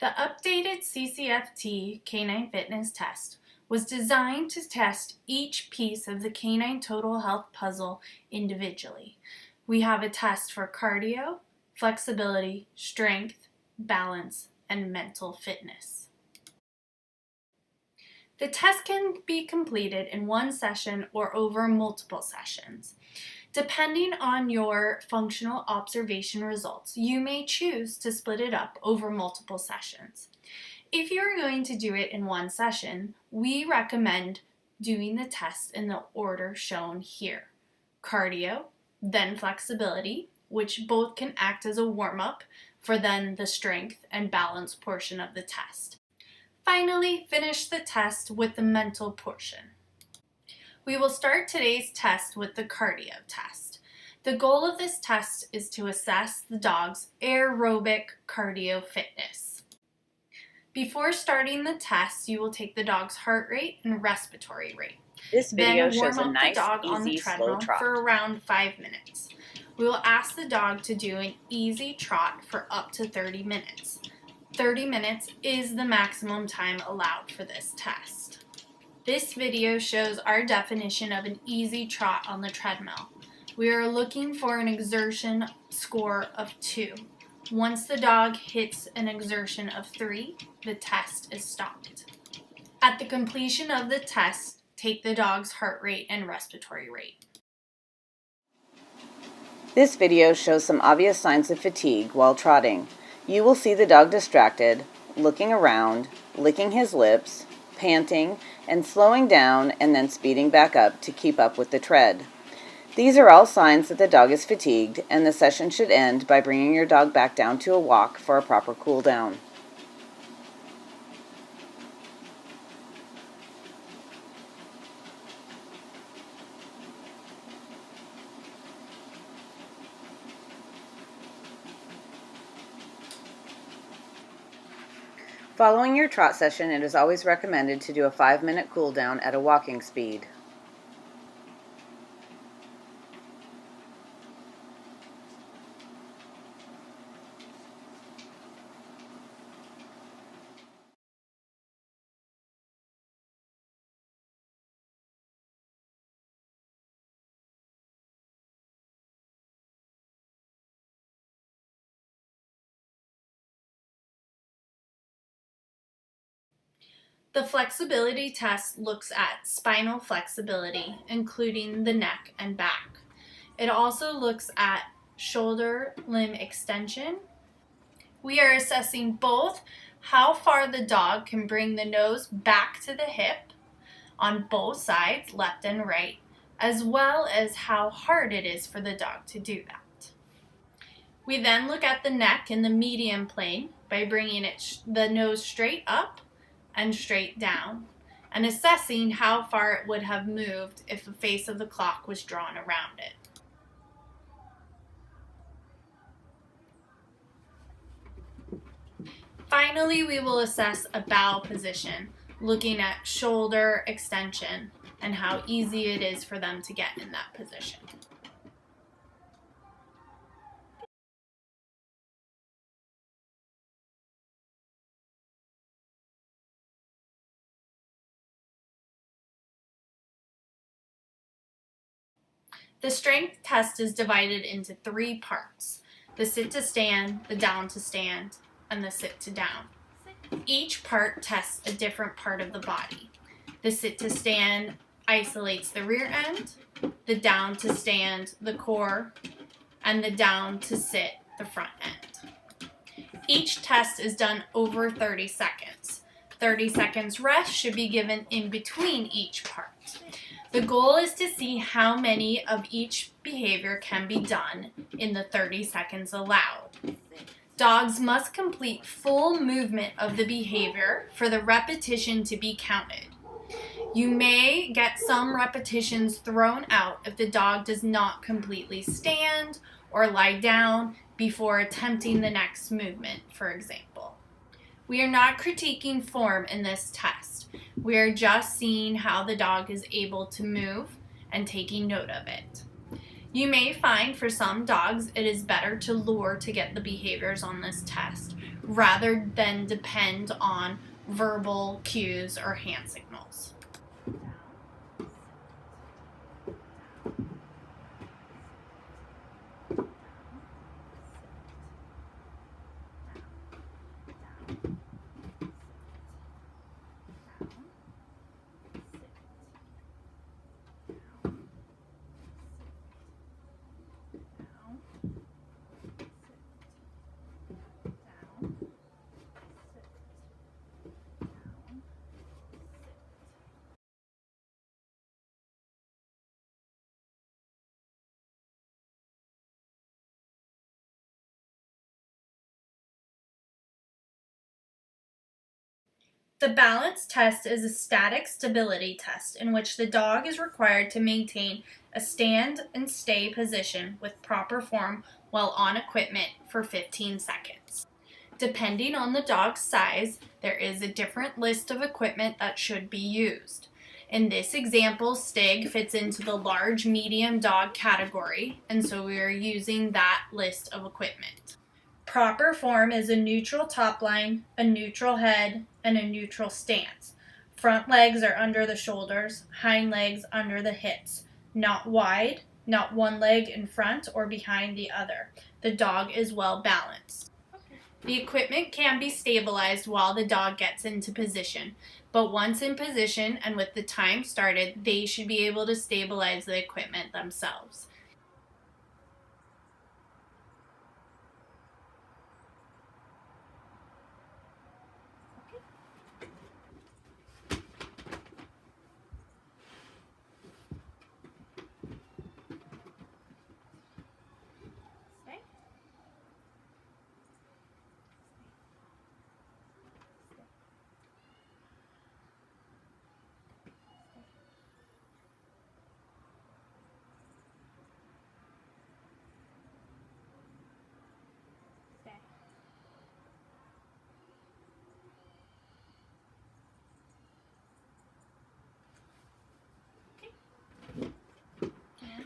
The updated CCFT Canine Fitness Test was designed to test each piece of the canine total health puzzle individually. We have a test for cardio, flexibility, strength, balance, and mental fitness. The test can be completed in one session or over multiple sessions. Depending on your functional observation results, you may choose to split it up over multiple sessions. If you're going to do it in one session, we recommend doing the test in the order shown here. Cardio, then flexibility, which both can act as a warm-up for then the strength and balance portion of the test. Finally, finish the test with the mental portion. We will start today's test with the cardio test. The goal of this test is to assess the dog's aerobic cardio fitness. Before starting the test, you will take the dog's heart rate and respiratory rate. This video shows a Then warm up nice, the dog on the easy, treadmill slow trot. for around 5 minutes. We will ask the dog to do an easy trot for up to 30 minutes. 30 minutes is the maximum time allowed for this test. This video shows our definition of an easy trot on the treadmill. We are looking for an exertion score of 2. Once the dog hits an exertion of 3, the test is stopped. At the completion of the test, take the dog's heart rate and respiratory rate. This video shows some obvious signs of fatigue while trotting. You will see the dog distracted, looking around, licking his lips, panting, and slowing down and then speeding back up to keep up with the tread. These are all signs that the dog is fatigued, and the session should end by bringing your dog back down to a walk for a proper cool down. Following your trot session, it is always recommended to do a 5-minute cool down at a walking speed. The flexibility test looks at spinal flexibility, including the neck and back. It also looks at shoulder limb extension. We are assessing both how far the dog can bring the nose back to the hip on both sides, left and right, as well as how hard it is for the dog to do that. We then look at the neck in the median plane by bringing the nose straight up and straight down, and assessing how far it would have moved if the face of the clock was drawn around it. Finally, we will assess a bow position, looking at shoulder extension and how easy it is for them to get in that position. The strength test is divided into 3 parts: the sit to stand, the down to stand, and the sit to down. Each part tests a different part of the body. The sit to stand isolates the rear end, the down to stand the core, and the down to sit the front end. Each test is done over 30 seconds. 30 seconds rest should be given in between each part. The goal is to see how many of each behavior can be done in the 30 seconds allowed. Dogs must complete full movement of the behavior for the repetition to be counted. You may get some repetitions thrown out if the dog does not completely stand or lie down before attempting the next movement, for example. We are not critiquing form in this test. We are just seeing how the dog is able to move and taking note of it. You may find for some dogs it is better to lure to get the behaviors on this test rather than depend on verbal cues or hand signals. The balance test is a static stability test in which the dog is required to maintain a stand and stay position with proper form while on equipment for 15 seconds. Depending on the dog's size, there is a different list of equipment that should be used. In this example, Stig fits into the large medium dog category, and so we are using that list of equipment. Proper form is a neutral top line, a neutral head, and a neutral stance. Front legs are under the shoulders, hind legs under the hips. Not wide, not one leg in front or behind the other. The dog is well balanced. The equipment can be stabilized while the dog gets into position, but once in position and with the time started, they should be able to stabilize the equipment themselves.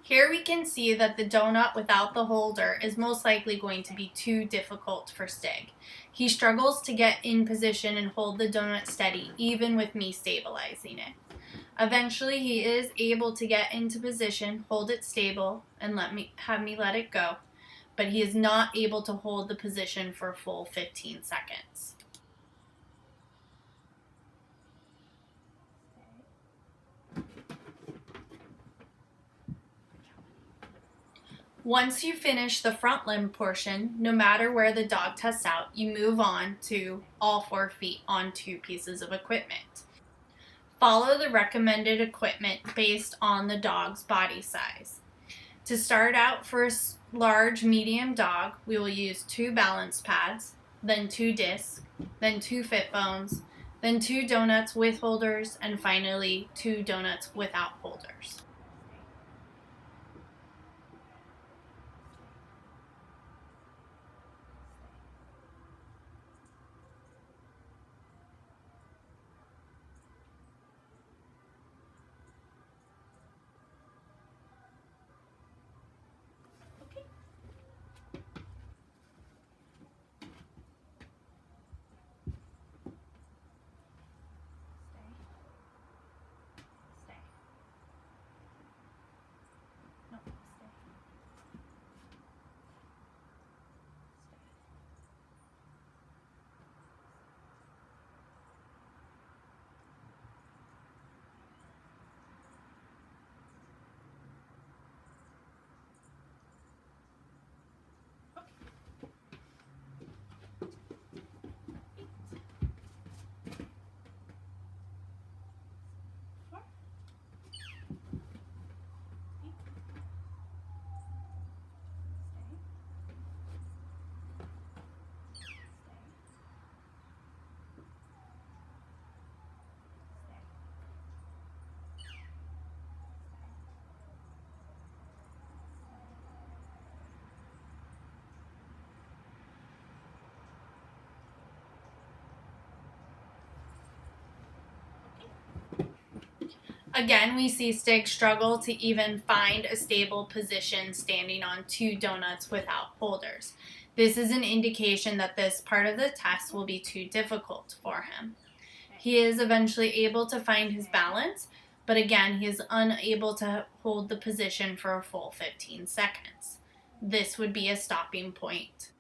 Here we can see that the donut without the holder is most likely going to be too difficult for Stig. He struggles to get in position and hold the donut steady, even with me stabilizing it. Eventually, he is able to get into position, hold it stable, and have me let it go, but he is not able to hold the position for a full 15 seconds. Once you finish the front limb portion, no matter where the dog tests out, you move on to all 4 feet on 2 pieces of equipment. Follow the recommended equipment based on the dog's body size. To start out for a large medium dog, we will use 2 balance pads, then 2 discs, then 2 fit bones, then 2 donuts with holders, and finally 2 donuts without holders. Again, we see Stig struggle to even find a stable position standing on 2 donuts without holders. This is an indication that this part of the test will be too difficult for him. He is eventually able to find his balance, but again, he is unable to hold the position for a full 15 seconds. This would be a stopping point.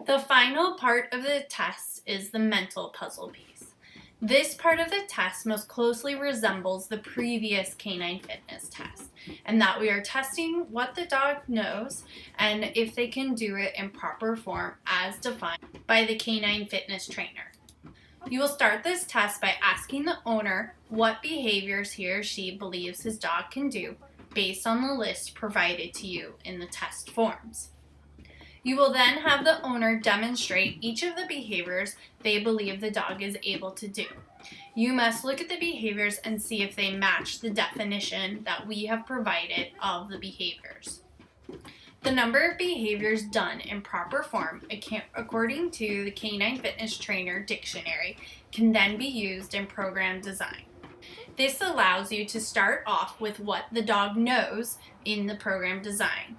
The final part of the test is the mental puzzle piece. This part of the test most closely resembles the previous canine fitness test, and that we are testing what the dog knows and if they can do it in proper form as defined by the canine fitness trainer. You will start this test by asking the owner what behaviors he or she believes his dog can do based on the list provided to you in the test forms. You will then have the owner demonstrate each of the behaviors they believe the dog is able to do. You must look at the behaviors and see if they match the definition that we have provided of the behaviors. The number of behaviors done in proper form, according to the Canine Fitness Trainer Dictionary, can then be used in program design. This allows you to start off with what the dog knows in the program design.